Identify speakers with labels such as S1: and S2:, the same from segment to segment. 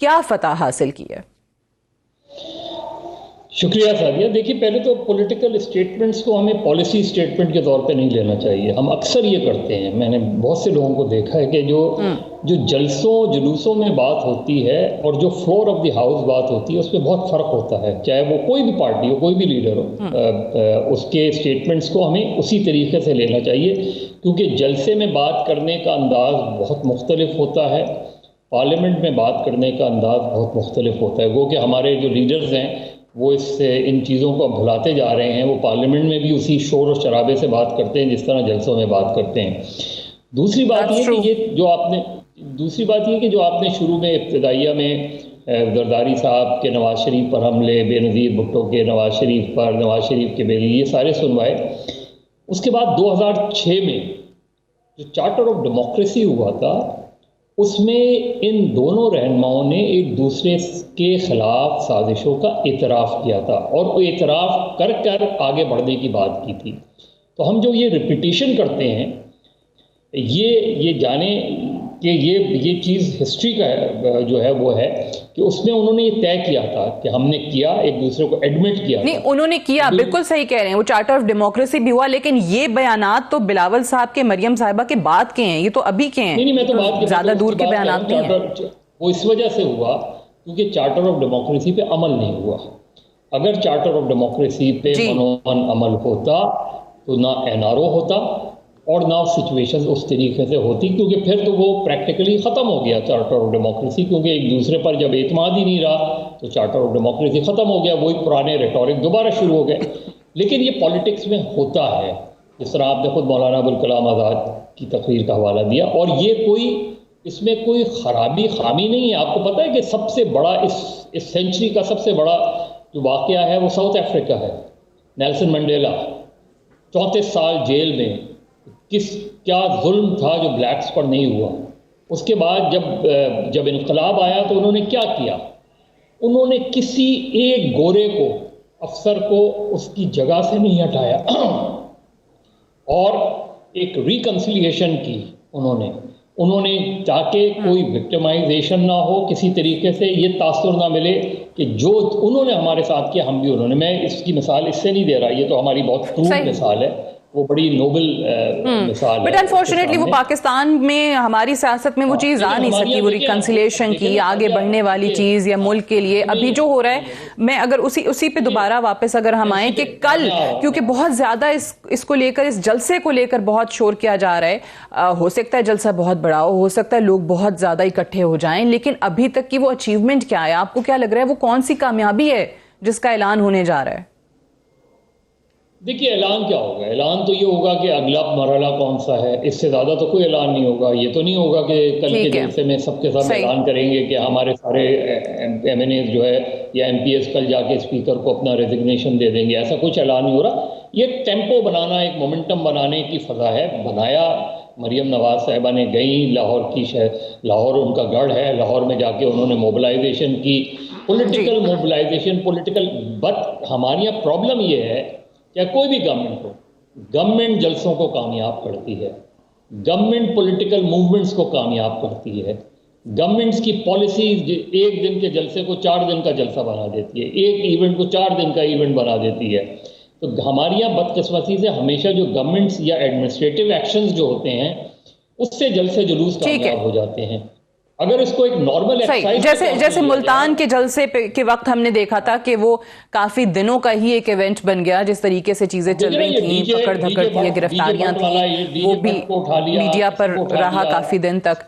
S1: کیا فتح حاصل کی ہے؟
S2: شکریہ سعدیہ. دیکھیے پہلے تو پولیٹیکل اسٹیٹمنٹس کو ہمیں پالیسی اسٹیٹمنٹ کے طور پہ نہیں لینا چاہیے. ہم اکثر یہ کرتے ہیں, میں نے بہت سے لوگوں کو دیکھا ہے کہ جو جلسوں جلوسوں میں بات ہوتی ہے اور جو فلور آف دی ہاؤس بات ہوتی ہے اس میں بہت فرق ہوتا ہے, چاہے وہ کوئی بھی پارٹی ہو, کوئی بھی لیڈر ہو. اس کے اسٹیٹمنٹس کو ہمیں اسی طریقے سے لینا چاہیے, کیونکہ جلسے میں بات کرنے کا انداز بہت مختلف ہوتا ہے, پارلیمنٹ میں بات کرنے کا انداز بہت مختلف ہوتا ہے. وہ کہ ہمارے جو لیڈرز ہیں وہ ان چیزوں کو بھلاتے جا رہے ہیں. وہ پارلیمنٹ میں بھی اسی شور و شرابے سے بات کرتے ہیں جس طرح جلسوں میں بات کرتے ہیں. دوسری بات یہ کہ جو آپ نے شروع میں ابتدائیہ میں زرداری صاحب کے نواز شریف پر حملے, بے نظیر بھٹو کے نواز شریف پر, نواز شریف کے بیٹے, یہ سارے سنوائے. اس کے بعد 2006 میں جو چارٹر آف ڈیموکریسی ہوا تھا اس میں ان دونوں رہنماؤں نے ایک دوسرے کے خلاف سازشوں کا اعتراف کیا تھا اور وہ اعتراف کر آگے بڑھنے کی بات کی تھی. تو ہم جو یہ ریپیٹیشن کرتے ہیں یہ جانیں کہ یہ چیز ہسٹری کا جو ہے وہ ہے کہ اس میں انہوں نے یہ طے کیا تھا کہ ہم نے کیا, ایک دوسرے کو ایڈمٹ کیا.
S1: نہیں, انہوں نے کیا, بالکل صحیح کہہ رہے ہیں, وہ چارٹر آف ڈیموکریسی بھی ہوا, لیکن یہ بیانات تو بلاول صاحب کے, مریم صاحبہ کے بعد کے ہیں, یہ تو ابھی کے ہیں.
S2: نہیں, میں تو بات
S1: زیادہ دور کے بیانات نہیں ہیں.
S2: وہ اس وجہ سے ہوا کیونکہ چارٹر آف ڈیموکریسی پہ عمل نہیں ہوا. اگر چارٹر آف ڈیموکریسی پہ منوان عمل ہوتا تو نہ NRO ہوتا اور نہ سچویشن اس طریقے سے ہوتی, کیونکہ پھر تو وہ پریکٹیکلی ختم ہو گیا چارٹر آف ڈیموکریسی, کیونکہ ایک دوسرے پر جب اعتماد ہی نہیں رہا تو چارٹر آف ڈیموکریسی ختم ہو گیا, وہی پرانے ریٹورک دوبارہ شروع ہو گئے. لیکن یہ پالیٹکس میں ہوتا ہے, جس طرح آپ نے خود مولانا ابوالکلام آزاد کی تقریر کا حوالہ دیا, اور یہ اس میں کوئی خامی نہیں ہے. آپ کو پتہ ہے کہ سب سے بڑا اس سینچری کا سب سے بڑا جو واقعہ ہے وہ ساؤتھ افریقہ ہے. نیلسن منڈیلا 34 سال جیل میں, کیا ظلم تھا جو بلیکس پر نہیں ہوا. اس کے بعد جب انقلاب آیا تو انہوں نے کیا کیا, انہوں نے کسی ایک گورے کو, افسر کو اس کی جگہ سے نہیں ہٹایا اور ایک ریکنسیلیشن کی انہوں نے تاکہ کوئی وکٹمائزیشن نہ ہو, کسی طریقے سے یہ تاثر نہ ملے کہ جو انہوں نے ہمارے ساتھ کیا ہم بھی انہوں نے. میں اس کی مثال اس سے نہیں دے رہا, یہ تو ہماری بہت کروڑ مثال ہے, وہ بڑی نوبل مثال ہے.
S1: بٹ انفارچونیٹلی وہ پاکستان میں ہماری سیاست میں وہ چیز آ نہیں سکی, وہ ریکنسیلیشن کی, آگے بڑھنے والی چیز یا ملک کے لیے ابھی جو ہو رہا ہے. میں اگر اسی پہ دوبارہ واپس اگر ہم آئیں کہ کل, کیونکہ بہت زیادہ اس کو لے کر, اس جلسے کو لے کر بہت شور کیا جا رہا ہے, ہو سکتا ہے جلسہ بہت بڑا ہو سکتا ہے لوگ بہت زیادہ اکٹھے ہو جائیں, لیکن ابھی تک کی وہ اچیومنٹ کیا ہے؟ آپ کو کیا لگ رہا ہے وہ کون سی کامیابی ہے جس کا اعلان ہونے جا رہا ہے؟
S2: دیکھیے اعلان کیا ہوگا, اعلان تو یہ ہوگا کہ اگلا مرحلہ کون سا ہے, اس سے زیادہ تو کوئی اعلان نہیں ہوگا. یہ تو نہیں ہوگا کہ کل کے جلسے میں سب کے ساتھ اعلان کریں گے کہ ہمارے سارے MNAs جو ہے یا MPs کل جا کے اسپیکر کو اپنا ریزگنیشن دے دیں گے, ایسا کچھ اعلان نہیں ہو رہا. یہ ٹیمپو بنانا, ایک مومنٹم بنانے کی فضا ہے. بنایا, مریم نواز صاحبہ نے گئیں لاہور کی لاہور ان کا گڑھ ہے, لاہور میں جا کے انہوں نے موبلائزیشن کی, پولیٹیکل موبلائزیشن, پولیٹیکل. بٹ ہمارے یہاں پرابلم یہ ہے کہ کوئی بھی گورنمنٹ ہو, گورنمنٹ جلسوں کو کامیاب کرتی ہے, گورنمنٹ پولیٹیکل موومنٹس کو کامیاب کرتی ہے. گورنمنٹس کی پالیسیز ایک دن کے جلسے کو 4 دن کا جلسہ بنا دیتی ہے, ایک ایونٹ کو 4 دن کا ایونٹ بنا دیتی ہے. تو ہمارے یہاں بدقسمتی سے ہمیشہ جو گورنمنٹس یا ایڈمنسٹریٹو ایکشنز جو ہوتے ہیں اس سے جلسے جلوس کامیاب ہو جاتے ہیں. اگر اس کو ایک نارمل
S1: جیسے ملتان کے جلسے کے وقت ہم نے دیکھا تھا کہ وہ کافی دنوں کا ہی ایک ایونٹ بن گیا, جس طریقے سے چیزیں چل رہی تھیں, پکڑ دھکڑ تھی, گرفتاریاں تھیں, وہ بھی میڈیا پر رہا کافی دن تک.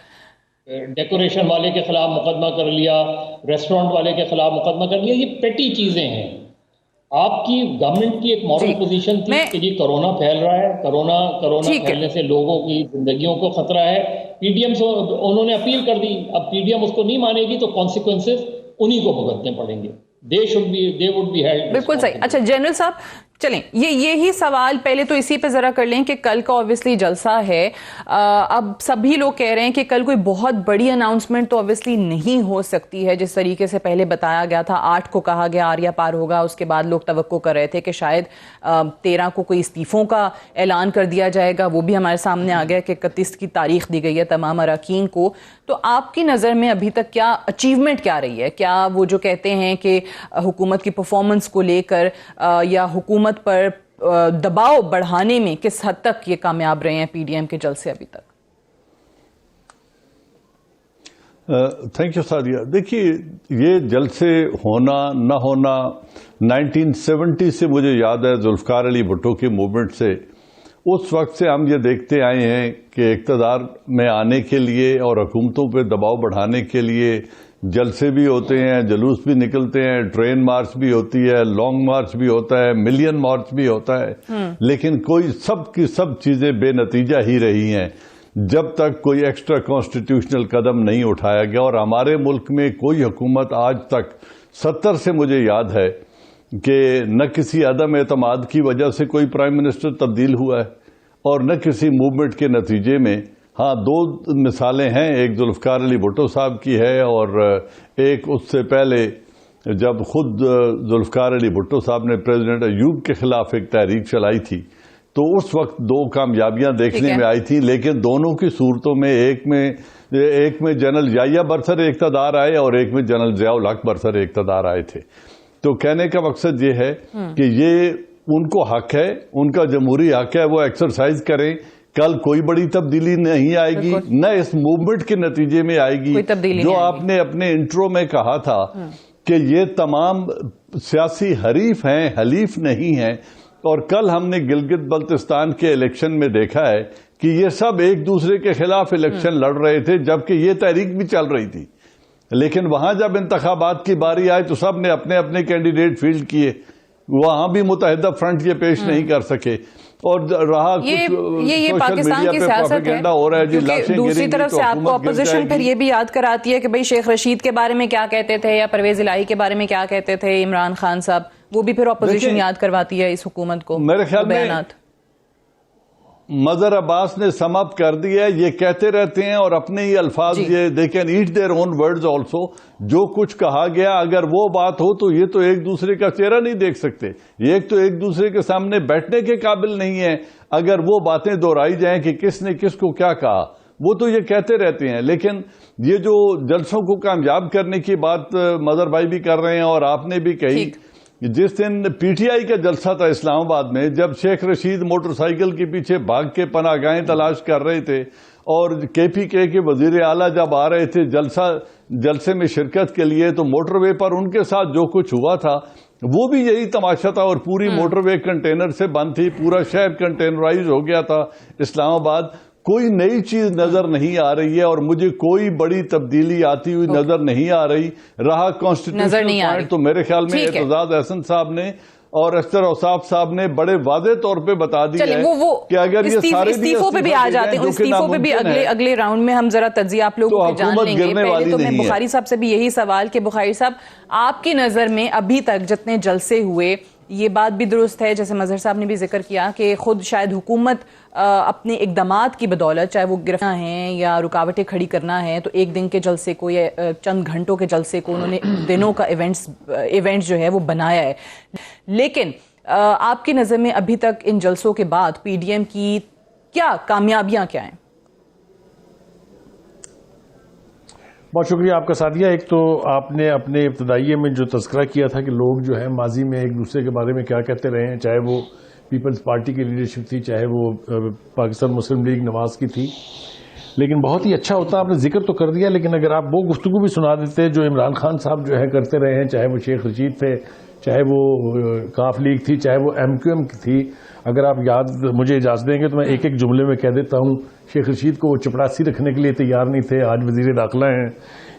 S2: ڈیکوریشن والے کے خلاف مقدمہ کر لیا, ریسٹورنٹ والے کے خلاف مقدمہ کر لیا. یہ پیٹی چیزیں ہیں. آپ کی گورنمنٹ کی ایک مورل پوزیشن تھی کہ یہ کرونا پھیل رہا ہے, کرونا پھیلنے سے لوگوں کی زندگیوں کو خطرہ ہے. پی ڈی ایم سے انہوں نے اپیل کر دی, اب پی ڈی ایم اس کو نہیں مانے گی تو کانسیکوینسز انہی کو بھگتنے پڑیں گے. بالکل
S1: صحیح. اچھا جنرل صاحب, چلیں یہی سوال پہلے تو اسی پہ ذرا کر لیں کہ کل کا اوبویسلی جلسہ ہے. اب سبھی لوگ کہہ رہے ہیں کہ کل کوئی بہت بڑی اناؤنسمنٹ تو اوبویسلی نہیں ہو سکتی ہے, جس طریقے سے پہلے بتایا گیا تھا 8 کو کہا گیا آریہ پار ہوگا, اس کے بعد لوگ توقع کر رہے تھے کہ شاید 13 کو کوئی استعفوں کا اعلان کر دیا جائے گا, وہ بھی ہمارے سامنے آ گیا کہ 31 کی تاریخ دی گئی ہے تمام اراکین کو. تو آپ کی نظر میں ابھی تک کیا اچیومنٹ کیا رہی ہے؟ کیا وہ جو کہتے ہیں کہ حکومت کی پرفارمنس کو لے کر یا حکومت پر دباؤ بڑھانے میں کس حد تک یہ کامیاب رہے ہیں پی ڈی ایم کے جلسے ابھی تک؟
S3: Thank you Sariya. دیکھیے یہ جلسے ہونا نہ ہونا 1970 سے مجھے یاد ہے ذوالفقار علی بھٹو کے موومنٹ سے, اس وقت سے ہم یہ دیکھتے آئے ہیں کہ اقتدار میں آنے کے لیے اور حکومتوں پہ دباؤ بڑھانے کے لیے جلسے بھی ہوتے ہیں, جلوس بھی نکلتے ہیں, ٹرین مارچ بھی ہوتی ہے, لانگ مارچ بھی ہوتا ہے, ملین مارچ بھی ہوتا ہے, لیکن کوئی سب کی سب چیزیں بے نتیجہ ہی رہی ہیں جب تک کوئی ایکسٹرا کانسٹیٹیوشنل قدم نہیں اٹھایا گیا. اور ہمارے ملک میں کوئی حکومت آج تک 70 سے مجھے یاد ہے کہ نہ کسی عدم اعتماد کی وجہ سے کوئی پرائم منسٹر تبدیل ہوا ہے اور نہ کسی موومنٹ کے نتیجے میں. ہاں 2 مثالیں ہیں, ایک ذوالفقار علی بھٹو صاحب کی ہے اور ایک اس سے پہلے جب خود ذوالفقار علی بھٹو صاحب نے پریزیڈنٹ ایوب کے خلاف ایک تحریک چلائی تھی تو اس وقت 2 کامیابیاں دیکھنے میں آئی تھیں, لیکن دونوں کی صورتوں میں ایک میں جنرل یحییٰ برسر اقتدار آئے اور ایک میں جنرل ضیاء الحق برسر اقتدار آئے تھے. تو کہنے کا مقصد یہ ہے کہ یہ ان کو حق ہے, ان کا جمہوری حق ہے, وہ ایکسرسائز کریں. کل کوئی بڑی تبدیلی نہیں آئے گی, نہ اس موومنٹ کے نتیجے میں آئے گی. جو آپ نے اپنے انٹرو میں کہا تھا کہ یہ تمام سیاسی حریف ہیں, حلیف نہیں ہیں, اور کل ہم نے گلگت بلتستان کے الیکشن میں دیکھا ہے کہ یہ سب ایک دوسرے کے خلاف الیکشن لڑ رہے تھے جبکہ یہ تحریک بھی چل رہی تھی, لیکن وہاں جب انتخابات کی باری آئی تو سب نے اپنے اپنے کینڈیڈیٹ فیلڈ کیے, وہاں بھی متحدہ فرنٹ یہ پیش نہیں کر سکے. اور رہا
S1: یہ پاکستان کی سیاست ہے, دوسری طرف سے آپ کو اپوزیشن پھر یہ بھی یاد کراتی ہے کہ بھئی شیخ رشید کے بارے میں کیا کہتے تھے یا پرویز الہی کے بارے میں کیا کہتے تھے عمران خان صاحب, وہ بھی پھر اپوزیشن یاد کرواتی ہے اس حکومت کو.
S3: میرے خیال میں مظہر عباس نے سم اپ کر دیا ہے, یہ کہتے رہتے ہیں اور اپنے ہی الفاظ یہ they can eat their own words also. جو کچھ کہا گیا اگر وہ بات ہو تو یہ تو ایک دوسرے کا چہرہ نہیں دیکھ سکتے, یہ تو ایک دوسرے کے سامنے بیٹھنے کے قابل نہیں ہے اگر وہ باتیں دہرائی جائیں کہ کس نے کس کو کیا کہا. وہ تو یہ کہتے رہتے ہیں, لیکن یہ جو جلسوں کو کامیاب کرنے کی بات مظہر بھائی بھی کر رہے ہیں اور آپ نے بھی کہی, جس دن پی ٹی آئی کا جلسہ تھا اسلام آباد میں, جب شیخ رشید موٹر سائیکل کے پیچھے بھاگ کے پناہ گاہیں تلاش کر رہے تھے اور کے پی کے وزیر اعلیٰ جب آ رہے تھے جلسے میں شرکت کے لیے, تو موٹر وے پر ان کے ساتھ جو کچھ ہوا تھا وہ بھی یہی تماشا تھا, اور پوری موٹر وے کنٹینر سے بند تھی, پورا شہر کنٹینرائز ہو گیا تھا اسلام آباد. کوئی نئی چیز نظر نہیں آ رہی ہے اور مجھے کوئی بڑی تبدیلی آتی ہوئی نظر نہیں آ رہی. رہا کانسٹیٹیوشنل پوائنٹ تو میرے خیال میں اعتزاز احسن صاحب نے اور اختر اوصاف صاحب نے بڑے واضح طور پہ بتا دیا ہے کہ اگر یہ سارے
S1: استعفوں پہ بھی آ جاتے ہیں, استعفوں پہ بھی اگلے راؤنڈ میں ہم ذرا تجزیہ آپ لوگوں کو جان لیں گے. پہلے تو میں بخاری صاحب سے بھی یہی سوال کہ بخاری صاحب آپ کی نظر میں ابھی تک جتنے جلسے ہوئے, یہ بات بھی درست ہے جیسے مظہر صاحب نے بھی ذکر کیا کہ خود شاید حکومت اپنے اقدامات کی بدولت, چاہے وہ گرفتار ہیں یا رکاوٹیں کھڑی کرنا ہے, تو ایک دن کے جلسے کو یا چند گھنٹوں کے جلسے کو انہوں نے دنوں کا ایونٹ جو ہے وہ بنایا ہے. لیکن آپ کی نظر میں ابھی تک ان جلسوں کے بعد پی ڈی ایم کی کیا کامیابیاں کیا ہیں؟
S4: بہت شکریہ آپ کا ساتھیہ. ایک تو آپ نے اپنے ابتدائیے میں جو تذکرہ کیا تھا کہ لوگ جو ہے ماضی میں ایک دوسرے کے بارے میں کیا کہتے رہے ہیں, چاہے وہ پیپلز پارٹی کی لیڈرشپ تھی, چاہے وہ پاکستان مسلم لیگ نواز کی تھی, لیکن بہت ہی اچھا ہوتا, آپ نے ذکر تو کر دیا, لیکن اگر آپ وہ گفتگو بھی سنا دیتے جو عمران خان صاحب جو ہے کرتے رہے ہیں, چاہے وہ شیخ رشید تھے, چاہے وہ کاف لیگ تھی, چاہے وہ ایم کیو ایم کی تھی, اگر آپ مجھے اجازت دیں گے تو میں ایک ایک جملے میں کہہ دیتا ہوں. شیخ رشید کو وہ چپڑاسی رکھنے کے لیے تیار نہیں تھے, آج وزیر داخلہ ہیں.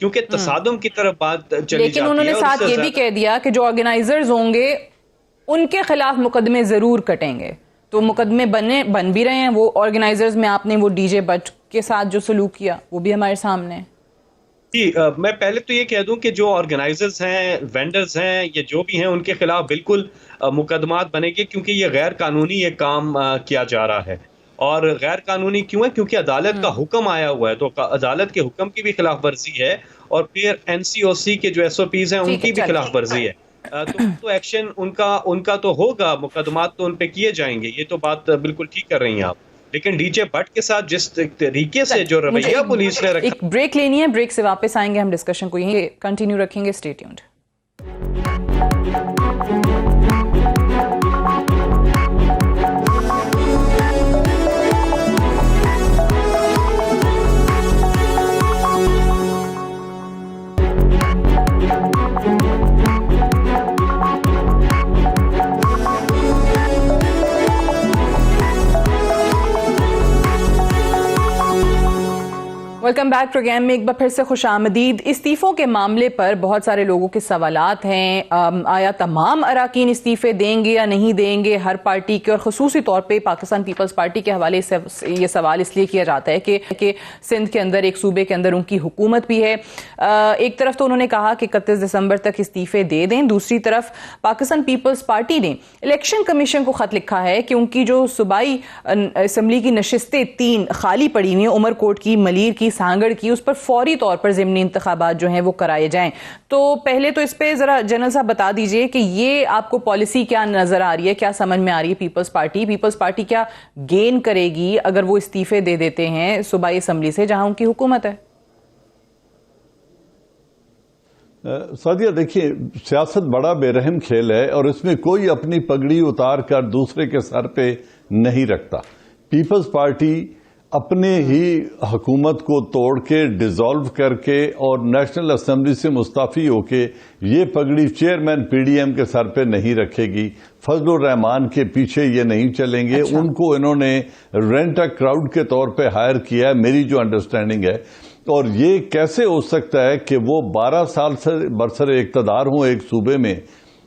S5: کیونکہ تصادم کی طرف بات چلی جاتی ہے.
S1: لیکن انہوں نے ساتھ یہ بھی کہہ دیا کہ جو آرگنائزرز ہوں گے ان کے خلاف مقدمے ضرور کٹیں گے. تو مقدمے بن بھی رہے ہیں. وہ آرگنائزرز میں آپ نے وہ ڈی جے بٹ کے ساتھ جو سلوک کیا وہ بھی ہمارے سامنے ہے.
S5: جی میں پہلے تو یہ کہہ دوں کہ جو آرگنائزرز ہیں، وینڈرز ہیں، یہ جو بھی ہیں، ان کے خلاف بالکل مقدمات بنے گے، کیونکہ یہ غیر قانونی یہ کام کیا جا رہا ہے. اور غیر قانونی کیوں ہے؟ کیونکہ عدالت کا حکم آیا ہوا ہے، تو عدالت کے حکم کی بھی خلاف ورزی ہے، اور پھر NCOC کے جو SOPs ہیں ان کی بھی خلاف ورزی ہے. تو ایکشن ان کا تو ہوگا، مقدمات تو ان پہ کیے جائیں گے. یہ تو بات بالکل ٹھیک کر رہی ہیں آپ. لیکن ڈی جے بٹ کے ساتھ جس طریقے سے جو رویہ پولیس نے رکھا.
S1: ایک بریک لینی ہے، بریک سے واپس آئیں گے، ہم ڈسکشن کو یہیں کنٹینیو رکھیں گے. Stay tuned. Welcome back. Programme میں ایک بار پھر سے خوش آمدید. استعفوں کے معاملے پر بہت سارے لوگوں کے سوالات ہیں. آیا تمام اراکین استعفے دیں گے یا نہیں دیں گے ہر پارٹی کے؟ اور خصوصی طور پہ پاکستان پیپلز پارٹی کے حوالے سے یہ سوال اس لیے کیا جاتا ہے کہ سندھ کے اندر، ایک صوبے کے اندر ان کی حکومت بھی ہے. ایک طرف تو انہوں نے کہا کہ 31 دسمبر تک استعفے دے دیں، دوسری طرف پاکستان پیپلز پارٹی نے الیکشن کمیشن کو خط لکھا ہے کہ ان کی جو صوبائی اسمبلی کی نشستیں 3 خالی پڑی ہوئی ہیں، عمر کوٹ کی، ملیر کی، سانگڑ کی، اس پر فوری طور پر ضمنی انتخابات جو ہیں وہ کرائے جائیں. تو پہلے تو اس پہ ذرا جنرل صاحب بتا دیجئے کہ یہ آپ کو پالیسی کیا نظر آ رہی ہے، کیا سمجھ میں آ رہی ہے؟ پیپلز پارٹی کیا گین کرے گی اگر وہ استعفے دے دیتے ہیں صوبائی اسمبلی سے جہاں ان کی حکومت ہے؟
S3: سعدیہ دیکھیے، سیاست بڑا بے رحم کھیل ہے اور اس میں کوئی اپنی پگڑی اتار کر دوسرے کے سر پہ نہیں رکھتا. پیپلز پارٹی اپنے ہی حکومت کو توڑ کے، ڈیزالو کر کے اور نیشنل اسمبلی سے مستعفی ہو کے یہ پگڑی چیئرمین PDM کے سر پہ نہیں رکھے گی. فضل الرحمان کے پیچھے یہ نہیں چلیں گے. ان کو انہوں نے رینٹ اے کراؤڈ کے طور پہ ہائر کیا ہے، میری جو انڈرسٹینڈنگ ہے. اور یہ کیسے ہو سکتا ہے کہ وہ 12 سال سے برسر اقتدار ہوں ایک صوبے میں،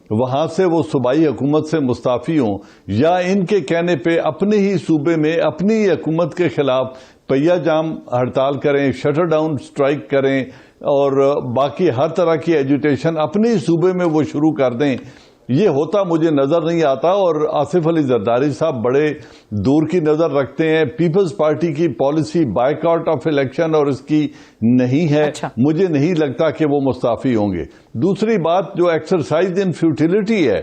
S3: وہاں سے وہ صوبائی حکومت سے مستعفی ہوں، یا ان کے کہنے پہ اپنے ہی صوبے میں اپنی حکومت کے خلاف پہیہ جام ہڑتال کریں، شٹر ڈاؤن سٹرائک کریں اور باقی ہر طرح کی ایجیٹیشن اپنے ہی صوبے میں وہ شروع کر دیں. یہ ہوتا مجھے نظر نہیں آتا. اور آصف علی زرداری صاحب بڑے دور کی نظر رکھتے ہیں. پیپلز پارٹی کی پالیسی بائیکاٹ آف الیکشن اور اس کی نہیں ہے. مجھے نہیں لگتا کہ وہ مستعفی ہوں گے. دوسری بات جو ایکسرسائز ان فیوٹیلٹی ہے،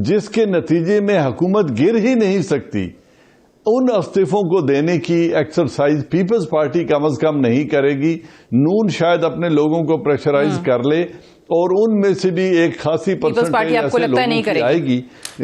S3: جس کے نتیجے میں حکومت گر ہی نہیں سکتی، ان استعفوں کو دینے کی ایکسرسائز پیپلز پارٹی کم از کم نہیں کرے گی. نون شاید اپنے لوگوں کو پریشرائز کر لے اور ان میں سے بھی ایک خاصی پرسنٹیج ایسے لوگوں کی آئے گی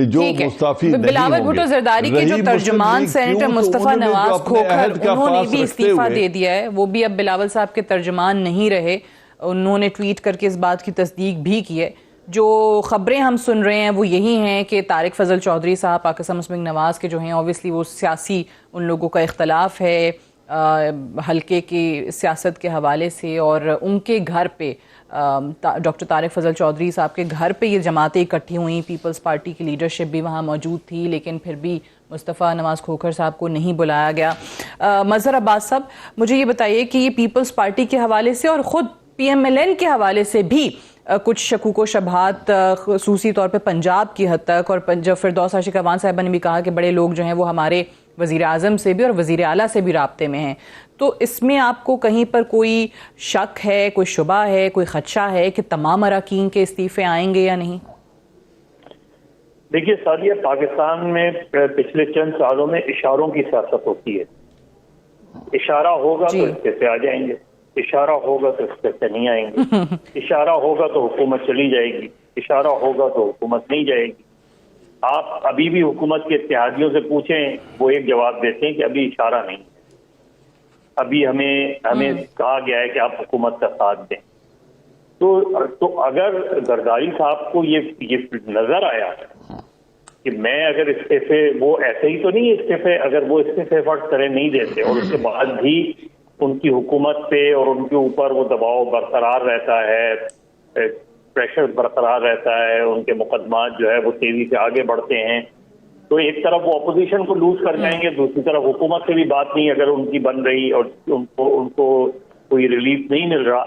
S3: جو مستعفی نہیں
S1: بلاول بھٹو زرداری کے جو ترجمان سینیٹر مصطفیٰ نواز کھوکھر، انہوں نے بھی استعفیٰ دے دیا ہے. وہ بھی اب بلاول صاحب کے ترجمان نہیں رہے. انہوں نے ٹویٹ کر کے اس بات کی تصدیق بھی کی ہے. جو خبریں ہم سن رہے ہیں وہ یہی ہیں کہ طارق فضل چودھری صاحب پاکستان مسلم لیگ نواز کے جو ہیں، اوبویسلی وہ سیاسی ان لوگوں کا اختلاف ہے حلقے کی سیاست کے حوالے سے، اور ان کے گھر پہ ڈاکٹر طارق فضل چودھری صاحب کے گھر پہ یہ جماعتیں اکٹھی ہوئیں. پیپلز پارٹی کی لیڈرشپ بھی وہاں موجود تھی، لیکن پھر بھی مصطفیٰ نواز کھوکھر صاحب کو نہیں بلایا گیا. مظہر عباس صاحب، مجھے یہ بتائیے کہ یہ پیپلز پارٹی کے حوالے سے اور خود PMLN کے حوالے سے بھی کچھ شکوک و شبہات، خصوصی طور پہ پنجاب کی حد تک، اور فردوس عاشق اعوان صاحبہ نے بھی کہا کہ بڑے لوگ جو ہیں وہ ہمارے وزیر اعظم سے بھی اور وزیر اعلیٰ سے بھی رابطے میں ہیں. تو اس میں آپ کو کہیں پر کوئی شک ہے، کوئی شبہ ہے، کوئی خدشہ ہے کہ تمام اراکین کے استعفے آئیں گے یا نہیں؟
S6: دیکھیے سعدیہ، پاکستان میں پچھلے چند سالوں میں اشاروں کی سیاست ہوتی ہے. اشارہ ہوگا تو استعفے آ جائیں گے، اشارہ ہوگا تو استعفے نہیں آئیں گے، اشارہ ہوگا تو حکومت چلی جائے گی، اشارہ ہوگا تو حکومت نہیں جائے گی. آپ ابھی بھی حکومت کے اتحادیوں سے پوچھیں، وہ ایک جواب دیتے ہیں کہ ابھی اشارہ نہیں، ابھی ہمیں کہا گیا ہے کہ آپ حکومت کا ساتھ دیں. تو اگر زرداری صاحب کو یہ نظر آیا کہ میں اگر استعفے، وہ ایسے ہی تو نہیں استعفے، اگر وہ استعفے فرض کریں نہیں دیتے اور اس کے بعد بھی ان کی حکومت پہ اور ان کے اوپر وہ دباؤ برقرار رہتا ہے، پریشر برقرار رہتا ہے، ان کے مقدمات جو ہے وہ تیزی سے آگے بڑھتے ہیں، تو ایک طرف وہ اپوزیشن کو لوز کر جائیں گے، دوسری طرف حکومت سے بھی بات نہیں اگر ان کی بن رہی اور ان کو کوئی ریلیف نہیں مل رہا،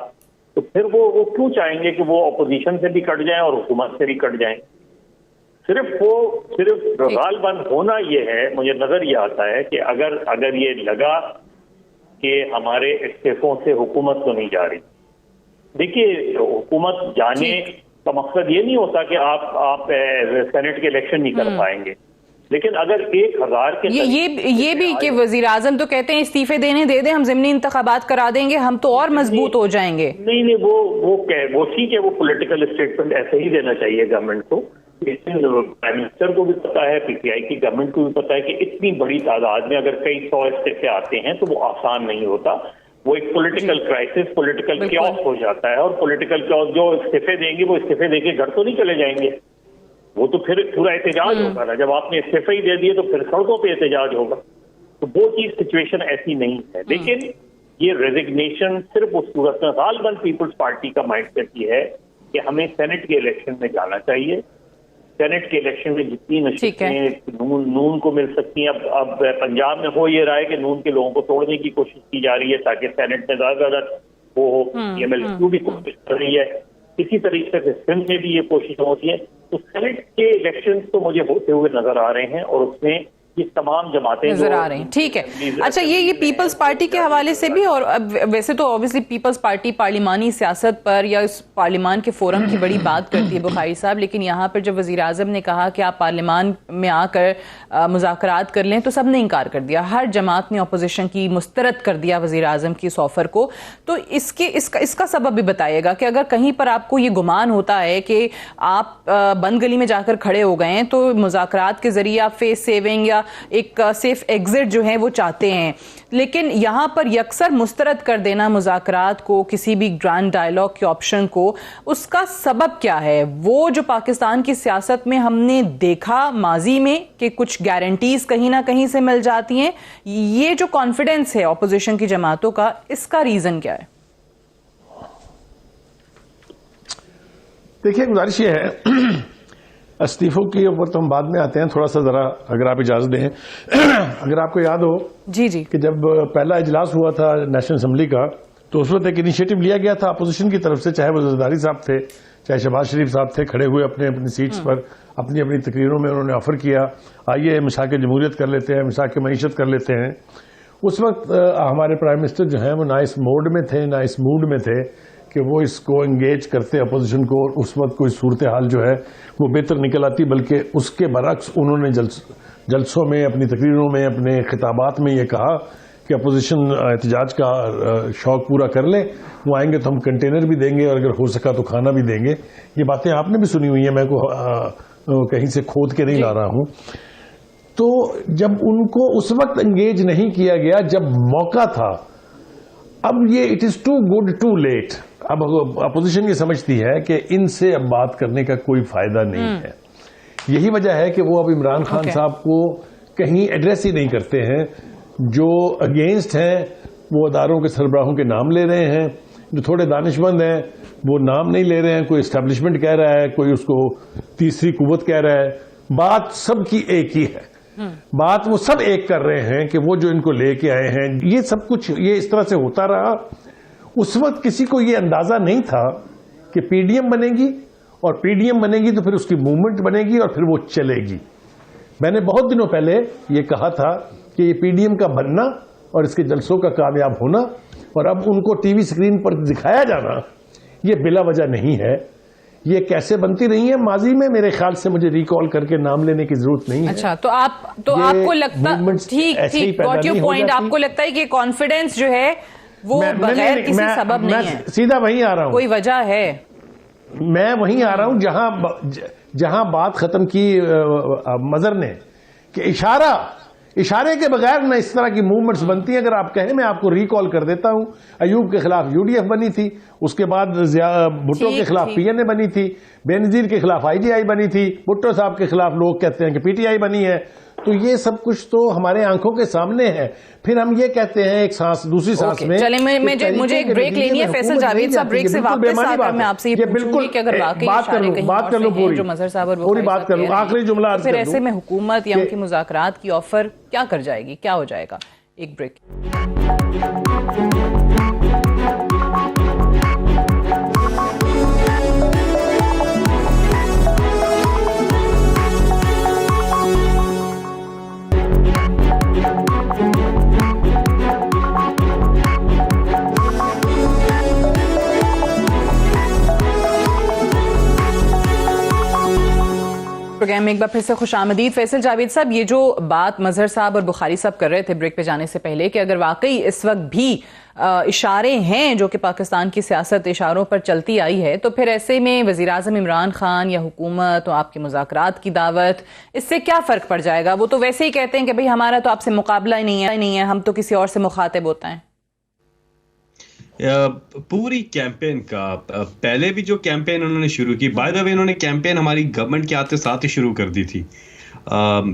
S6: تو پھر وہ کیوں چاہیں گے کہ وہ اپوزیشن سے بھی کٹ جائیں اور حکومت سے بھی کٹ جائیں؟ صرف غالباً ہونا یہ ہے، مجھے نظر یہ آتا ہے کہ اگر یہ لگا کہ ہمارے استعفوں سے حکومت تو نہیں جا رہی، دیکھیے حکومت جانے کا مقصد یہ نہیں ہوتا کہ آپ سینٹ کے الیکشن نہیں کر پائیں گے، لیکن اگر 1000 کے
S1: یہ بھی کہ وزیر اعظم تو کہتے ہیں استعفے دے دیں، ہم ضمنی انتخابات کرا دیں گے، ہم تو اور مضبوط ہو جائیں گے۔
S6: نہیں وہ ٹھیک ہے، وہ پولیٹیکل اسٹیٹمنٹ ایسے ہی دینا چاہیے گورنمنٹ کو، پرائم منسٹر کو بھی پتا ہے، پی ٹی آئی کی گورنمنٹ کو بھی پتا ہے کہ اتنی بڑی تعداد میں اگر کئی 100 استعفے آتے ہیں تو وہ آسان نہیں ہوتا، وہ ایک پولیٹیکل کرائسس، پولیٹیکل کیوس ہو جاتا ہے، اور پولیٹیکل کیوس جو استعفے دیں گے وہ استعفے دے کے گھر تو نہیں چلے جائیں گے، وہ تو پھر پورا احتجاج ہوگا نا، جب آپ نے استعفے ہی دے دیے تو پھر سڑکوں پہ احتجاج ہوگا، تو وہ چیز سچویشن ایسی نہیں ہے، لیکن یہ ریزگنیشن صرف اس صورت میں غالباً پیپلز پارٹی کا مائنڈ سیٹ یہ ہے کہ ہمیں سینٹ کے الیکشن میں جانا چاہیے، سینٹ کے الیکشن میں جتنی نشستیں نون کو مل سکتی ہیں، اب پنجاب میں ہو یہ رہا ہے کہ نون کے لوگوں کو توڑنے کی کوشش کی جا رہی ہے تاکہ سینٹ میں زیادہ وہ ہو، ایم ایل کیو بھی کوشش کر رہی ہے، اسی طریقے سے سندھ میں بھی یہ کوشش ہوتی ہے، تو سینٹ کے الیکشن تو مجھے ہوتے ہوئے نظر آ رہے ہیں اور اس میں یہ تمام جماعتیں
S1: نظر آ رہی ہیں۔ ٹھیک ہے، اچھا یہ پیپلز پارٹی کے حوالے سے بھی، اور ویسے تو اوبیسلی پیپلز پارٹی پارلیمانی سیاست پر یا اس پارلیمان کے فورم کی بڑی بات کرتی ہے بخاری صاحب، لیکن یہاں پر جب وزیر اعظم نے کہا کہ آپ پارلیمان میں آ کر مذاکرات کر لیں تو سب نے انکار کر دیا، ہر جماعت نے اپوزیشن کی مسترد کر دیا وزیر اعظم کی اس آفر کو، تو اس کا سبب بھی بتائیے گا کہ اگر کہیں پر آپ کو یہ گمان ہوتا ہے کہ آپ بند گلی میں جا کر کھڑے ہو گئے ہیں تو مذاکرات کے ذریعے آپ فیس سیونگ یا ایک سیف ایگزٹ جو ہے وہ چاہتے ہیں، لیکن یہاں پر یکسر مسترد کر دینا مذاکرات کو، کسی بھی گرانڈ ڈائیلاگ کے آپشن کو، اس کا سبب کیا ہے؟ وہ جو پاکستان کی سیاست میں ہم نے دیکھا ماضی میں کہ کچھ گارنٹیز کہیں نہ کہیں سے مل جاتی ہیں، یہ جو کانفیڈنس ہے اپوزیشن کی جماعتوں کا، اس کا ریزن کیا ہے؟
S4: دیکھیے گزارش یہ ہے، استعفوں کے اوپر تو ہم بعد میں آتے ہیں، تھوڑا سا ذرا اگر آپ اجازت دیں، اگر آپ کو یاد ہو
S1: جی
S4: کہ جب پہلا اجلاس ہوا تھا نیشنل اسمبلی کا تو اس وقت ایک انیشیٹو لیا گیا تھا اپوزیشن کی طرف سے، چاہے وہ زرداری صاحب تھے چاہے شہباز شریف صاحب تھے، کھڑے ہوئے اپنے اپنی سیٹس پر اپنی تقریروں میں انہوں نے آفر کیا آئیے مساق جمہوریت کر لیتے ہیں، مساق معیشت کر لیتے ہیں۔ اس وقت ہمارے پرائم منسٹر جو ہیں وہ نہ اس موڈ میں تھے نہ اس موڈ میں تھے کہ وہ اس کو انگیج کرتے اپوزیشن کو، اور اس وقت کوئی صورتحال جو ہے وہ بہتر نکل آتی، بلکہ اس کے برعکس انہوں نے جلسوں میں، اپنی تقریروں میں، اپنے خطابات میں یہ کہا کہ اپوزیشن احتجاج کا شوق پورا کر لے، وہ آئیں گے تو ہم کنٹینر بھی دیں گے اور اگر ہو سکا تو کھانا بھی دیں گے۔ یہ باتیں آپ نے بھی سنی ہوئی ہیں، میں کو کہیں سے کھود کے نہیں لا رہا ہوں۔ تو جب ان کو اس وقت انگیج نہیں کیا گیا جب موقع تھا، اب یہ it is too good too late, اب اپوزیشن یہ سمجھتی ہے کہ ان سے اب بات کرنے کا کوئی فائدہ نہیں ہے۔ یہی وجہ ہے کہ وہ اب عمران خان صاحب کو کہیں ایڈریس ہی نہیں کرتے ہیں، جو اگینسٹ ہیں وہ اداروں کے سربراہوں کے نام لے رہے ہیں، جو تھوڑے دانشمند ہیں وہ نام نہیں لے رہے ہیں، کوئی اسٹیبلشمنٹ کہہ رہا ہے، کوئی اس کو تیسری قوت کہہ رہا ہے، بات سب کی ایک ہی ہے، بات وہ سب ایک کر رہے ہیں کہ وہ جو ان کو لے کے آئے ہیں، یہ سب کچھ یہ اس طرح سے ہوتا رہا۔ اس وقت کسی کو یہ اندازہ نہیں تھا کہ پی ڈی ایم بنے گی، اور پی ڈی ایم بنے گی تو پھر اس کی موومنٹ بنے گی اور پھر وہ چلے گی۔ میں نے بہت دنوں پہلے یہ کہا تھا کہ یہ پی ڈی ایم کا بننا اور اس کے جلسوں کا کامیاب ہونا اور اب ان کو ٹی وی اسکرین پر دکھایا جانا یہ بلا وجہ نہیں ہے۔ یہ کیسے بنتی رہی ہے ماضی میں، میرے خیال سے مجھے ریکال کر کے نام لینے کی ضرورت نہیں ہے۔
S1: اچھا، تو آپ کو لگتا ٹھیک گاٹ یور پوائنٹ، آپ کو لگتا ہے کہ کانفیڈنس جو ہے وہ بغیر کسی سبب نہیں ہے،
S4: سیدھا وہیں آ رہا ہوں،
S1: کوئی وجہ ہے،
S4: میں وہیں آ رہا ہوں جہاں بات ختم کی مظہر نے کہ اشارے کے بغیر نہ اس طرح کی موومنٹس بنتی ہیں۔ اگر آپ کہیں میں آپ کو ریکال کر دیتا ہوں، ایوب کے خلاف یو ڈی ایف بنی تھی، اس کے بعد بھٹو کے خلاف پی این اے بنی تھی، بے نظیر کے خلاف آئی جی آئی بنی تھی، بھٹو صاحب کے خلاف لوگ کہتے ہیں کہ پی ٹی آئی بنی ہے، تو یہ سب کچھ تو ہمارے آنکھوں کے سامنے ہے. پھر ہم یہ کہتے ہیں ایک سانس دوسری سانس میں.
S1: چلیں مجھے ایک بریک لینی ہے فیصل جاوید صاحب. بریک سے واپس آ کر میں آپ سے یہ پوچھوں گی کہ اگر واقعی اشارے کہیں اور سے ہیں جو مظہر صاحب اور
S4: پوری بات کر لوں, آخری جملہ عرض کر
S1: پھر ایسے میں حکومت یا ان کی مذاکرات کی آفر کیا کر جائے گی, کیا ہو جائے گا؟ ایک بریک. پروگرام میں ایک بار پھر سے خوش آمدید. فیصل جاوید صاحب, یہ جو بات مظہر صاحب اور بخاری صاحب کر رہے تھے بریک پہ جانے سے پہلے کہ اگر واقعی اس وقت بھی اشارے ہیں جو کہ پاکستان کی سیاست اشاروں پر چلتی آئی ہے, تو پھر ایسے میں وزیراعظم عمران خان یا حکومت اور آپ کے مذاکرات کی دعوت, اس سے کیا فرق پڑ جائے گا؟ وہ تو ویسے ہی کہتے ہیں کہ بھئی ہمارا تو آپ سے مقابلہ ہی نہیں ہے, ہم تو کسی اور سے مخاطب ہوتا ہے.
S5: پوری کیمپین کا پہلے بھی جو کیمپین انہوں نے شروع کی, بائی دا وے انہوں نے کیمپین ہماری گورنمنٹ کے آتے ساتھ ہی شروع کر دی تھی.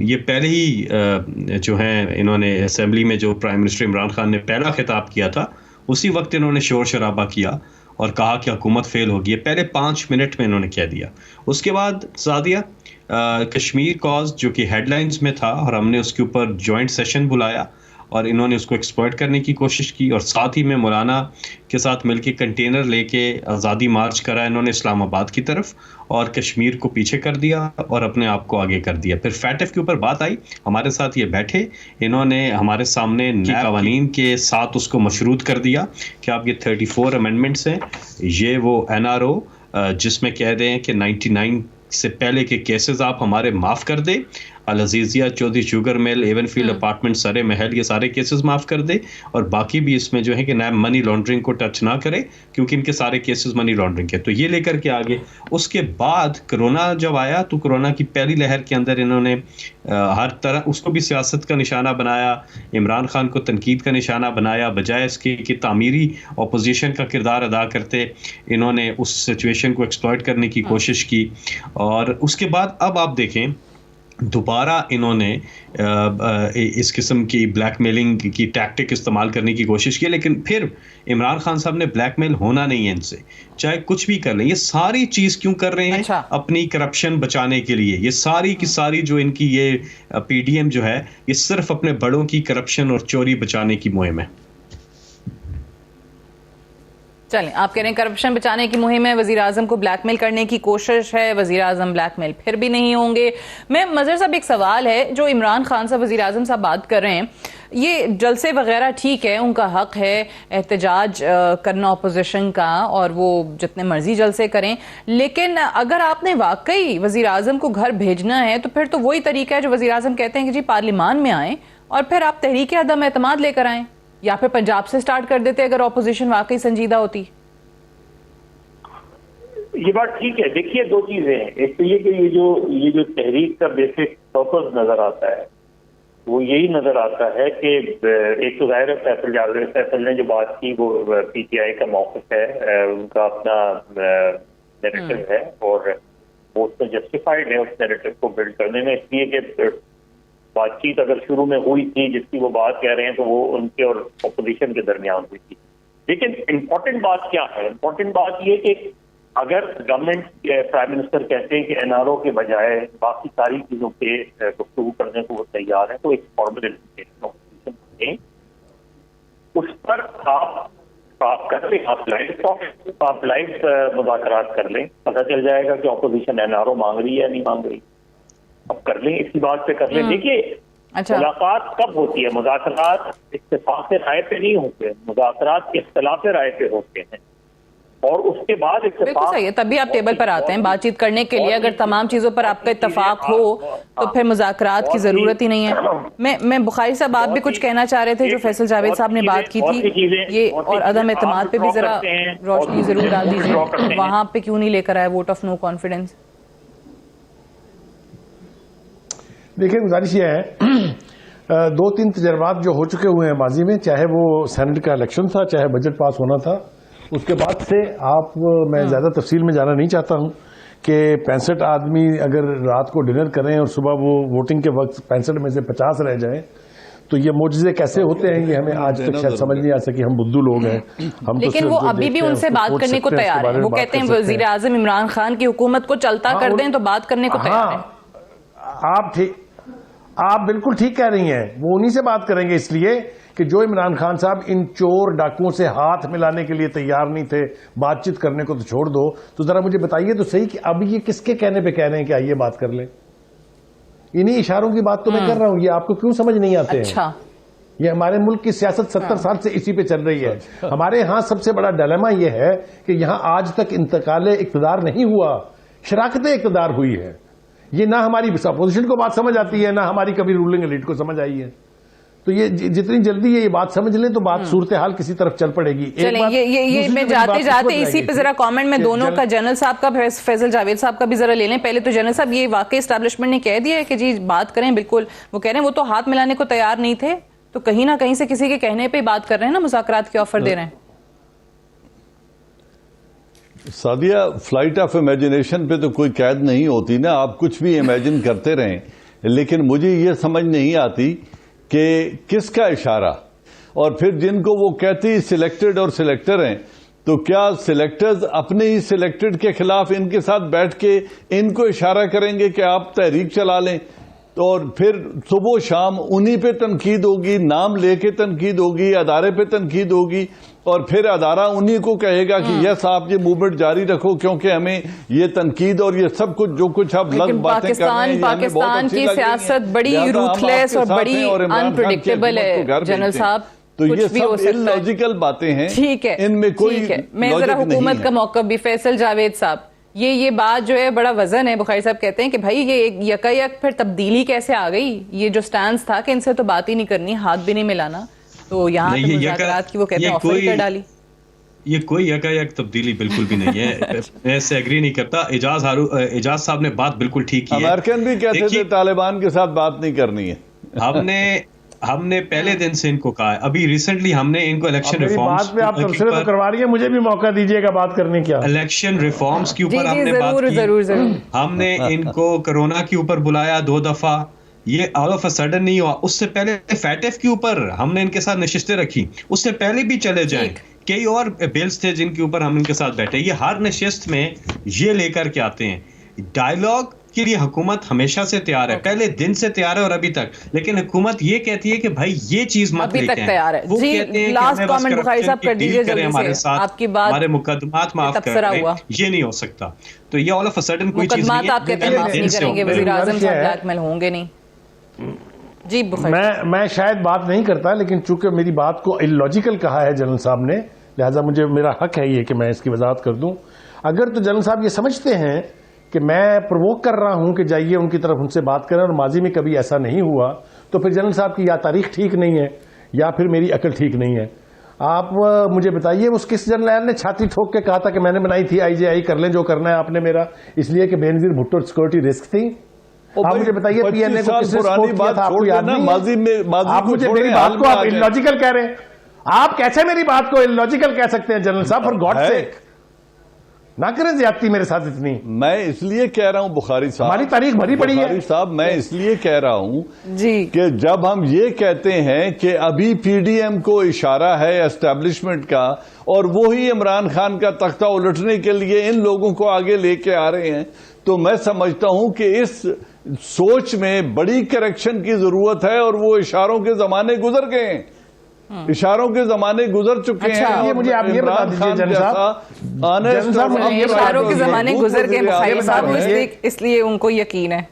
S5: یہ پہلے ہی جو ہیں انہوں نے اسمبلی میں جو پرائم منسٹر عمران خان نے پہلا خطاب کیا تھا, اسی وقت انہوں نے شور شرابہ کیا اور کہا کہ حکومت فیل ہوگی. ہے پہلے 5 منٹ میں انہوں نے کہہ دیا. اس کے بعد سعدیہ کشمیر کاز جو کہ ہیڈ لائنز میں تھا اور ہم نے اس کے اوپر جوائنٹ سیشن بلایا اور انہوں نے اس کو ایکسپلائٹ کرنے کی کوشش کی, اور ساتھ ہی میں مولانا کے ساتھ مل کے کنٹینر لے کے آزادی مارچ کرا انہوں نے اسلام آباد کی طرف, اور کشمیر کو پیچھے کر دیا اور اپنے آپ کو آگے کر دیا. پھر فیٹف کے اوپر بات آئی, ہمارے ساتھ یہ بیٹھے, انہوں نے ہمارے سامنے نئے قوانین کے ساتھ اس کو مشروط کر دیا کہ آپ یہ 34 امینڈمنٹس ہیں, یہ وہ NRO جس میں کہہ دیں کہ 99 سے پہلے کے کیسز آپ ہمارے معاف کر دیں, Al-Azizia, Chaudhry sugar mill, avenfield apartment, Surrey محل, یہ سارے کیسز معاف کر دے, اور باقی بھی اس میں جو ہے کہ نیب منی لانڈرنگ کو ٹچ نہ کرے کیونکہ ان کے سارے کیسز منی لانڈرنگ کے. تو یہ لے کر کے آگے. اس کے بعد کرونا جب آیا تو کرونا کی پہلی لہر کے اندر انہوں نے ہر طرح اس کو بھی سیاست کا نشانہ بنایا, عمران خان کو تنقید کا نشانہ بنایا, بجائے اس کے کہ تعمیری اپوزیشن کا کردار ادا کرتے انہوں نے اس سچویشن کو ایکسپلائٹ کرنے کی کوشش کی. اور اس کے بعد اب آپ دیکھیں دوبارہ انہوں نے اس قسم کی بلیک میلنگ کی ٹیکٹک استعمال کرنے کی کوشش کی, لیکن پھر عمران خان صاحب نے بلیک میل ہونا نہیں ہے ان سے, چاہے کچھ بھی کر لیں. یہ ساری چیز کیوں کر رہے ہیں؟ اپنی کرپشن بچانے کے لیے. یہ ساری کی ساری جو ان کی یہ PDM جو ہے یہ صرف اپنے بڑوں کی کرپشن اور چوری بچانے کی مہم ہے.
S1: چلیں, آپ کہہ رہے ہیں کرپشن بچانے کی مہم ہے, وزیر اعظم کو بلیک میل کرنے کی کوشش ہے, وزیر اعظم بلیک میل پھر بھی نہیں ہوں گے. میں مظہر صاحب ایک سوال ہے, جو عمران خان صاحب وزیر اعظم صاحب بات کر رہے ہیں, یہ جلسے وغیرہ ٹھیک ہے, ان کا حق ہے احتجاج کرنا اپوزیشن کا, اور وہ جتنے مرضی جلسے کریں, لیکن اگر آپ نے واقعی وزیر اعظم کو گھر بھیجنا ہے تو پھر تو وہی طریقہ ہے جو وزیر اعظم کہتے ہیں کہ جی پارلیمان میں آئیں اور پھر آپ تحریک عدم اعتماد لے کر آئیں, یا پھر پنجاب سے سٹارٹ کر دیتے اگر اپوزیشن واقعی سنجیدہ ہوتی.
S6: یہ بات ٹھیک ہے. دیکھیے دو چیزیں ہیں, ایک تو یہ کہ یہ جو تحریک کا بیسک پرپز نظر آتا ہے وہ یہی نظر آتا ہے کہ ایک تو ظاہر فیصل نے جو بات کی وہ PTI کا موقف ہے, ان کا اپنا نیریٹو ہے اور وہ اس میں جسٹیفائڈ ہے اس نیریٹو کو بلڈ کرنے میں, اس لیے کہ بات چیت اگر شروع میں ہوئی تھی جس کی وہ بات کہہ رہے ہیں تو وہ ان کے اور اپوزیشن کے درمیان ہوئی تھی. لیکن امپورٹنٹ بات کیا ہے؟ امپورٹنٹ بات یہ کہ اگر گورنمنٹ پرائم منسٹر کہتے ہیں کہ NRO کے بجائے باقی ساری چیزوں پہ گفتگو کرنے کو وہ تیار ہیں, تو ایک فارمل اپوزیشن اس پر آپ کر لیں, آپ لائیو مذاکرات کر لیں, پتہ چل جائے گا کہ اپوزیشن NRO مانگ رہی ہے یا نہیں مانگ رہی. اب کر لیں, اسی بات پہ کر لیں. دیکھیے ملاقات کب ہوتی ہے؟ مذاکرات اتفاق رائے پہ نہیں ہوتے, مذاکرات اختلاف رائے پہ ہوتے ہیں, اور اس کے بعد
S1: بالکل صحیح ہے, تبھی آپ ٹیبل پر آتے ہیں بات چیت کرنے کے لیے. اگر تمام چیزوں پر آپ کا اتفاق ہو تو پھر مذاکرات کی ضرورت ہی نہیں ہے. میں بخاری صاحب آپ بھی کچھ کہنا چاہ رہے تھے جو فیصل جاوید صاحب نے بات کی تھی, یہ اور عدم اعتماد پہ بھی ذرا روشنی ضرور ڈال دیجیے. وہاں پہ کیوں نہیں لے کر آئے ووٹ آف نو کانفیڈنس؟
S4: دیکھیں گزارش یہ ہے, 2-3 تجربات جو ہو چکے ہوئے ہیں ماضی میں, چاہے وہ سینٹ کا الیکشن تھا, چاہے بجٹ پاس ہونا تھا, اس کے بعد سے میں زیادہ تفصیل میں جانا نہیں چاہتا ہوں کہ 65 آدمی اگر رات کو ڈنر کریں اور صبح وہ ووٹنگ کے وقت 65 میں سے 50 رہ جائیں تو یہ معجزے کیسے ہوتے ہیں یہ ہمیں آج تک شاید سمجھ نہیں آ سکی. ہم بدھو لوگ ہیں.
S1: لیکن وہ ابھی بھی ان سے بات کرنے کو تیار ہیں. وہ کہتے ہیں وزیر اعظم عمران خان کی حکومت کو چلتا کر دیں تو بات کرنے کو تیار ہیں.
S4: آپ بالکل ٹھیک کہہ رہی ہیں. وہ انہی سے بات کریں گے اس لیے کہ جو عمران خان صاحب ان چور ڈاکوؤں سے ہاتھ ملانے کے لیے تیار نہیں تھے, بات چیت کرنے کو تو چھوڑ دو. تو ذرا مجھے بتائیے تو صحیح کہ اب یہ کس کے کہنے پہ کہہ رہے ہیں کہ آئیے بات کر لیں؟ انہی اشاروں کی بات تو میں کر رہا ہوں. یہ آپ کو کیوں سمجھ نہیں آتے ہیں؟ یہ ہمارے ملک کی سیاست 70 سال سے اسی پہ چل رہی ہے. ہمارے ہاں سب سے بڑا ڈیلیما یہ ہے کہ یہاں آج تک انتقال اقتدار نہیں ہوا, شراکت اقتدار ہوئی ہے. یہ نہ ہماری اپوزیشن کو بات سمجھ آتی ہے, نہ ہماری کبھی رولنگ ایلیٹ کو سمجھ آئی ہے. تو یہ جتنی جلدی یہ بات سمجھ لیں تو بات صورتحال کسی طرف چل پڑے گی.
S1: چلیں یہ میں جاتے جاتے اسی پہ ذرا کامنٹ میں دونوں کا, جنرل صاحب کا, فیصل جاوید صاحب کا بھی ذرا لے لیں. پہلے تو جنرل صاحب یہ واقعی اسٹیبلشمنٹ نے کہہ دیا ہے کہ جی بات کریں. بالکل وہ کہہ رہے ہیں وہ تو ہاتھ ملانے کو تیار نہیں تھے, تو کہیں نہ کہیں سے کسی کے کہنے پہ بات کر رہے ہیں نا, مذاکرات کے آفر دے رہے ہیں.
S3: سعدیہ, فلائٹ آف امیجنیشن پہ تو کوئی قید نہیں ہوتی نا. آپ کچھ بھی امیجن کرتے رہیں, لیکن مجھے یہ سمجھ نہیں آتی کہ کس کا اشارہ. اور پھر جن کو وہ کہتی سلیکٹڈ اور سلیکٹر ہیں, تو کیا سلیکٹرز اپنے ہی سلیکٹڈ کے خلاف ان کے ساتھ بیٹھ کے ان کو اشارہ کریں گے کہ آپ تحریک چلا لیں؟ اور پھر صبح و شام انہی پہ تنقید ہوگی, نام لے کے تنقید ہوگی, ادارے پہ تنقید ہوگی, اور پھر ادارہ انہی کو کہے گا کہ یس آپ یہ موومنٹ جاری رکھو کیونکہ ہمیں یہ تنقید اور یہ سب کچھ جو کچھ آپ لفظ باتیں کر رہے ہیں
S1: پاکستان کی سیاست بڑی روتھلیس اور بڑی انپریڈکٹیبل ہے جنرل صاحب.
S3: تو یہ سب اللاجیکل باتیں ہیں, ان میں کوئی لاجک نہیں ہے.
S1: میں ذرا حکومت کا موقف بھی, فیصل جاوید صاحب, یہ بات جو ہے بڑا وزن ہے. بخاری صاحب کہتے ہیں کہ بھائی یہ یکا یک پھر تبدیلی کیسے آ گئی؟ یہ جو سٹانس تھا کہ ان سے تو بات ہی نہیں کرنی, ہاتھ بھی نہیں ملانا, تو یہاں پہ مذاکرات کی وہ کہتے ہیں آفر کر ڈالی.
S5: یہ کوئی یکا یک تبدیلی بالکل بھی نہیں ہے. میں اس سے ایگری نہیں کرتا. اعجاز صاحب نے بات بالکل ٹھیک کی ہے.
S3: امریکن بھی کہتے تھے طالبان کے ساتھ بات نہیں کرنی ہے.
S5: ہم نے پہلے دن سے ان کو کہا ہے. ابھی ریسنٹلی ہم نے ان کو الیکشن ریفارمز
S4: پہ آپ تبصرے تو کروا رہی ہیں, مجھے بھی موقع دیجیے گا بات کرنے کا.
S5: الیکشن ریفارمز کے اوپر ہم نے بات کی. ہم نے ان کو کرونا کے اوپر بلایا 2 دفعہ, یہ آل آف اے سڈن نہیں ہوا. اس سے پہلے فیٹف کے اوپر ہم نے ان کے ساتھ نشستیں رکھی, اس سے پہلے بھی چلے جائیں. کئی اور بلز تھے جن کے اوپر ہم ان کے ساتھ بیٹھے. یہ ہر نشست میں یہ لے کر کے آتے ہیں. ڈائیلاگ کے لیے حکومت ہمیشہ سے تیار ہے, پہلے دن سے تیار ہے اور ابھی تک. لیکن حکومت یہ کہتی ہے کہ بھائی یہ چیز مت لے کے آئیں. وہ کہتے ہیں کہ ہمیں بس کرپشن کی ڈیل کریں ہمارے ساتھ, ہمارے مقدمات معاف کریں. یہ نہیں ہو سکتا. تو یہ آل آف اے سڈن کوئی چیز نہیں ہے.
S1: آپ کہتے ہیں معاف نہیں کریں گے, وزیر اعظم صاحب بلیک میل ہوں گے نہیں. جی
S4: میں شاید بات نہیں کرتا, لیکن چونکہ میری بات کو اللاجیکل کہا ہے جنرل صاحب نے, لہٰذا مجھے میرا حق ہے یہ کہ میں اس کی وضاحت کر دوں. اگر تو جنرل صاحب یہ سمجھتے ہیں کہ میں پرووک کر رہا ہوں کہ جائیے ان کی طرف ان سے بات کریں, اور ماضی میں کبھی ایسا نہیں ہوا, تو پھر جنرل صاحب کی یا تاریخ ٹھیک نہیں ہے یا پھر میری عقل ٹھیک نہیں ہے. آپ مجھے بتائیے اس کس جنرل نے چھاتی ٹھوک کے کہا تھا کہ میں نے بنائی تھی IGI, کر لیں جو کرنا ہے آپ نے میرا, اس لیے کہ بینظیر بھٹو سیکورٹی رسک تھی. آپ مجھے بتائیے PNA کو کس نے سپورٹ کیا تھا, آپ کو یاد نہیں ہے؟ آپ مجھے میری بات کو آپ اللاجیکل کہہ رہے ہیں. آپ کیسے میری بات کو اللاجیکل کہہ سکتے ہیں جنرل صاحب؟ فار گاڈ سیک نہ کریں زیادتی میرے ساتھ اتنی.
S3: میں اس لیے کہہ رہا ہوں بخاری صاحب,
S4: ہماری تاریخ بھری پڑی ہے
S3: بخاری صاحب, میں اس لیے کہہ رہا ہوں
S1: جی
S3: کہ جب ہم یہ کہتے ہیں کہ ابھی PDM کو اشارہ ہے اسٹیبلشمنٹ کا, اور وہی عمران خان کا تختہ الٹنے کے لیے ان لوگوں کو آگے لے کے آ رہے ہیں, تو میں سمجھتا ہوں کہ اس سوچ میں بڑی کریکشن کی ضرورت ہے. اور وہ اشاروں کے زمانے گزر گئے ہیں, اشاروں کے زمانے گزر چکے ہیں.
S4: یہ مجھے آپ یہ بتا دیجیے جنرل صاحب,
S1: اشاروں کے زمانے گزر گئے بخاری صاحب, اس لیے ان کو یقین ہے.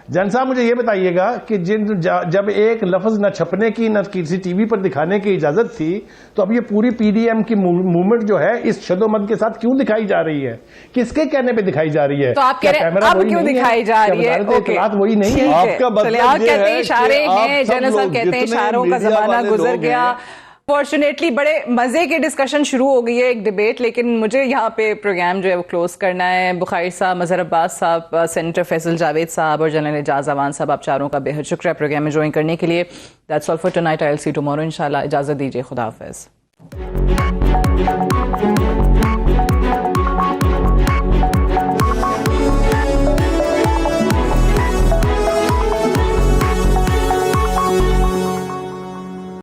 S4: جن صاحب مجھے یہ بتائیے گا کہ جب ایک لفظ نہ چھپنے کی نہ کسی ٹی وی پر دکھانے کی اجازت تھی, تو اب یہ پوری PDM کی موومنٹ جو ہے اس شد و مد کے ساتھ کیوں دکھائی جا رہی ہے؟ کس کے کہنے پہ دکھائی جا رہی ہے؟
S1: تو آپ کہہ رہے ہیں اب کیوں دکھائی جا رہی ہے؟
S4: اطلاعات وہی نہیں ہے.
S3: آپ کا مطلب یہ ہے
S1: اشارے ہیں, جنرل صاحب کہتے ہیں اشاروں کا زمانہ گزر گیا. فارچونیٹلی بڑے مزے کی ڈسکشن شروع ہو گئی ہے, ایک ڈیبیٹ, لیکن مجھے یہاں پہ پروگرام جو ہے وہ کلوز کرنا ہے. بخاری صاحب, مظہر عباس صاحب, سینیٹر فیصل جاوید صاحب اور جنرل اعجاز اعوان صاحب, آپ چاروں کا بے حد شکریہ پروگرام میں جوائن کرنے کے لیے. That's all for tonight. I will see tomorrow انشاءاللہ. اجازت دیجیے, خدا حافظ.